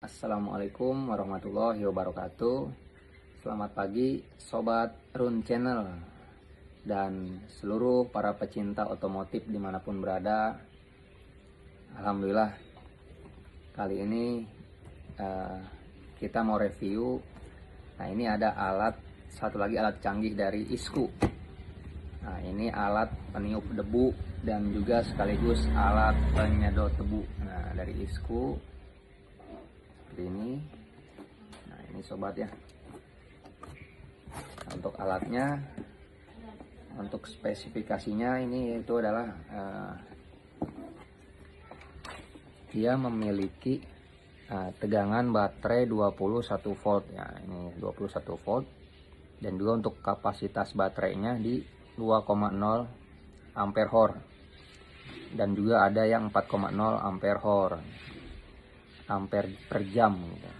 Assalamualaikum warahmatullahi wabarakatuh. Selamat pagi Sobat Run Channel dan seluruh para pecinta otomotif dimanapun berada. Alhamdulillah kali ini kita mau review. Nah, ini ada satu lagi alat canggih dari Isco. Nah, ini alat peniup debu dan juga sekaligus alat penyedot debu. Nah, dari Isco ini. Nah, ini sobat ya. Untuk alatnya, untuk spesifikasinya ini itu adalah dia memiliki tegangan baterai 21 volt ya. Ini 21 volt dan juga untuk kapasitas baterainya di 2,0 ampere hour dan juga ada yang 4,0 ampere hour per jam gitu.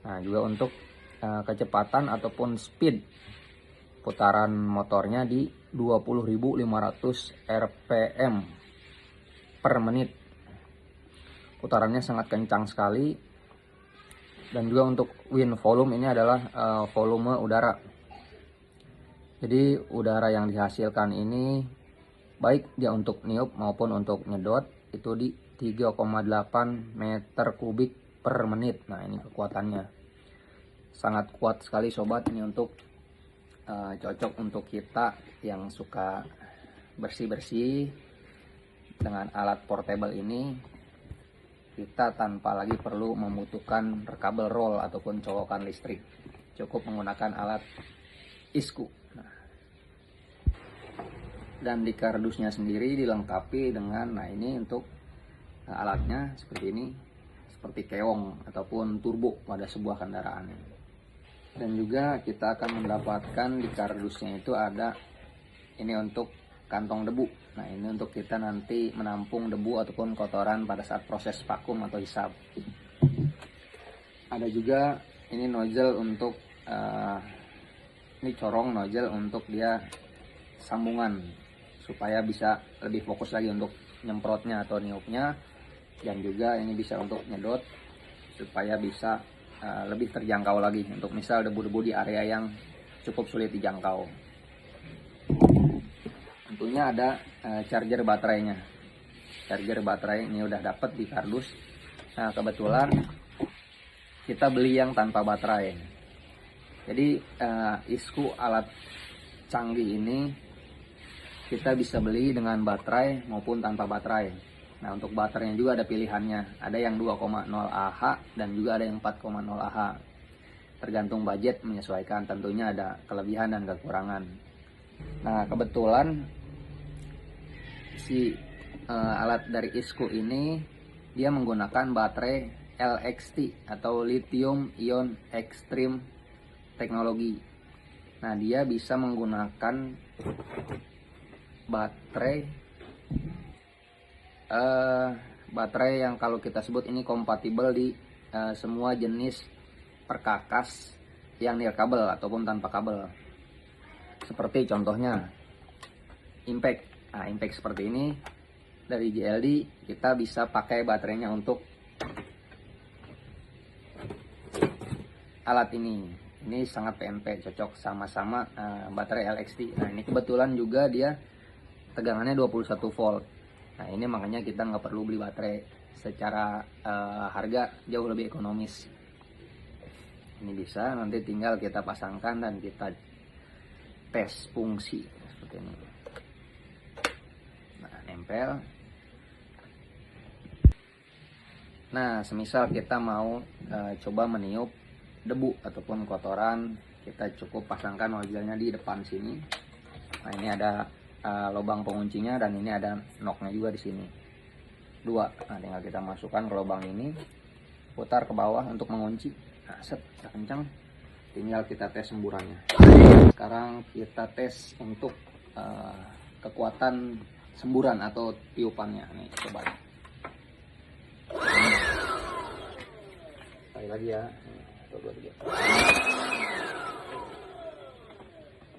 Nah, juga untuk kecepatan ataupun speed putaran motornya di 20.500 rpm per menit. Putarannya sangat kencang sekali. Dan juga untuk wind volume ini adalah volume udara. Jadi udara yang dihasilkan ini baik dia untuk niup maupun untuk nyedot itu di 3,8 meter kubik per menit. Nah, ini kekuatannya sangat kuat sekali sobat. Ini untuk cocok untuk kita yang suka bersih-bersih. Dengan alat portable ini kita tanpa lagi perlu membutuhkan kabel roll ataupun colokan listrik, cukup menggunakan alat Isco. Dan di kardusnya sendiri dilengkapi dengan, nah ini untuk alatnya seperti ini, seperti keong ataupun turbo pada sebuah kendaraan. Dan juga kita akan mendapatkan di kardusnya itu ada ini untuk kantong debu. Nah, ini untuk kita nanti menampung debu ataupun kotoran pada saat proses vakum atau hisap. Ada juga ini nozzle untuk ini corong nozzle untuk dia sambungan supaya bisa lebih fokus lagi untuk nyemprotnya atau niupnya, dan juga ini bisa untuk nyedot supaya bisa lebih terjangkau lagi untuk misal debu-debu di area yang cukup sulit dijangkau. Tentunya ada charger baterainya. Charger baterai ini udah dapat di kardus. Nah, kebetulan kita beli yang tanpa baterai. Jadi Isco alat canggih ini kita bisa beli dengan baterai maupun tanpa baterai. Nah, untuk baterainya juga ada pilihannya. Ada yang 2,0 Ah dan juga ada yang 4,0 Ah. Tergantung budget menyesuaikan. Tentunya ada kelebihan dan kekurangan. Nah, kebetulan si alat dari Isco ini dia menggunakan baterai LXT atau Lithium Ion Extreme teknologi. Nah, dia bisa menggunakan baterai yang kalau kita sebut ini kompatibel di semua jenis perkakas yang nirkabel ataupun tanpa kabel. Seperti contohnya impact. Nah, impact seperti ini dari JLD kita bisa pakai baterainya untuk alat ini. Ini sangat PNP, cocok sama-sama baterai LXT. Nah, ini kebetulan juga dia tegangannya 21 volt. Nah, ini makanya kita nggak perlu beli baterai. Secara harga jauh lebih ekonomis. Ini bisa nanti tinggal kita pasangkan dan kita tes fungsi seperti ini. Nah, nempel. Nah, semisal kita mau coba meniup debu ataupun kotoran, kita cukup pasangkan nozzle-nya di depan sini. Nah, ini ada lubang penguncinya dan ini ada knocknya juga di sini. Dua. Nah, tinggal kita masukkan ke lubang ini, putar ke bawah untuk mengunci. Nah, set, udah kencang. Tinggal kita tes semburannya. Sekarang kita tes untuk kekuatan semburan atau tiupannya. Nih, coba. Sekali lagi ya. 1, 2, 3.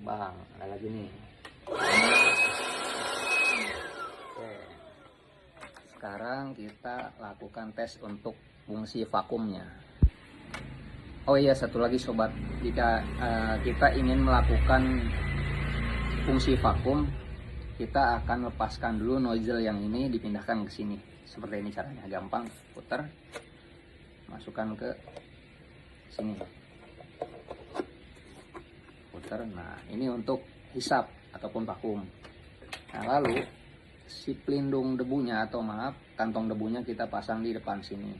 Bang, ada lagi nih. Oke. Sekarang kita lakukan tes untuk fungsi vakumnya. Oh iya, satu lagi sobat, jika kita ingin melakukan fungsi vakum, kita akan lepaskan dulu nozzle yang ini, dipindahkan ke sini. Seperti ini caranya, gampang, putar, masukkan ke sini, putar. Nah, ini untuk hisap ataupun vakum. Nah, lalu si pelindung debunya, atau maaf, kantong debunya kita pasang di depan sini.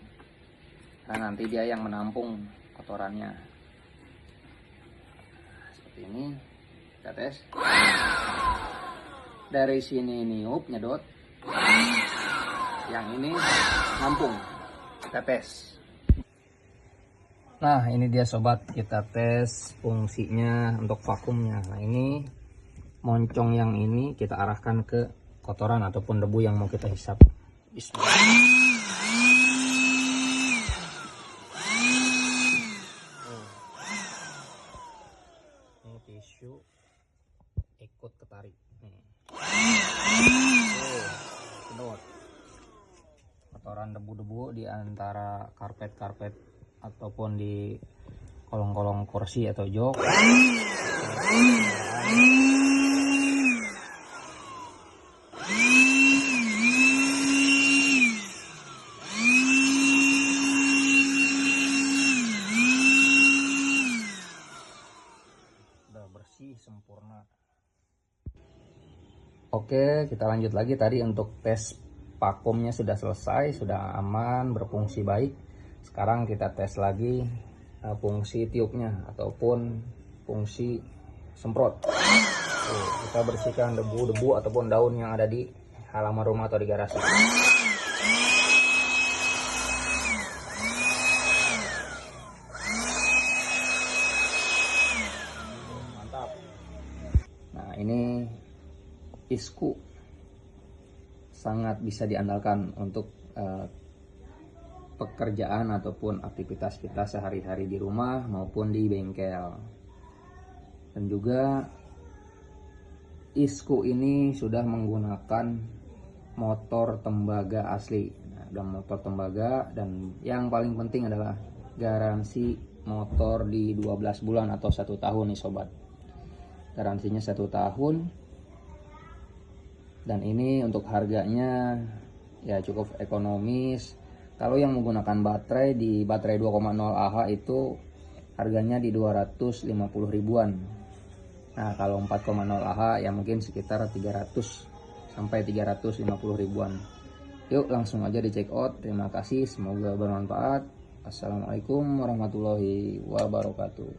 Nah, nanti dia yang menampung kotorannya. Nah, seperti ini, kita tes. Dari sini niup, nyedot, yang ini nampung. Kita tes. Nah, ini dia sobat, kita tes fungsinya untuk vakumnya. Nah, ini moncong yang ini kita arahkan ke kotoran ataupun debu yang mau kita hisap. Bismillah. Ini tisu ikut ketarik. Sedot kotoran debu-debu di antara karpet-karpet ataupun di kolong-kolong kursi atau jok. Udah bersih sempurna. Oke, kita lanjut lagi. Tadi untuk tes vakumnya sudah selesai, sudah aman, berfungsi baik. Sekarang kita tes lagi fungsi tiupnya ataupun fungsi semprot. Kita bersihkan debu-debu ataupun daun yang ada di halaman rumah atau di garasi. Mantap. Nah, ini isku sangat bisa diandalkan untuk pekerjaan ataupun aktivitas kita sehari-hari di rumah maupun di bengkel. Dan juga isku ini sudah menggunakan motor tembaga asli. Nah, dan motor tembaga, dan yang paling penting adalah garansi motor di 12 bulan atau 1 tahun nih sobat. Garansinya 1 tahun. Dan ini untuk harganya ya cukup ekonomis. Kalau yang menggunakan baterai, di baterai 2,0 Ah itu harganya di 250 ribuan. Nah, kalau 4,0 Ah ya mungkin sekitar 300 sampai 350 ribuan. Yuk langsung aja di check out. Terima kasih, semoga bermanfaat. Assalamualaikum warahmatullahi wabarakatuh.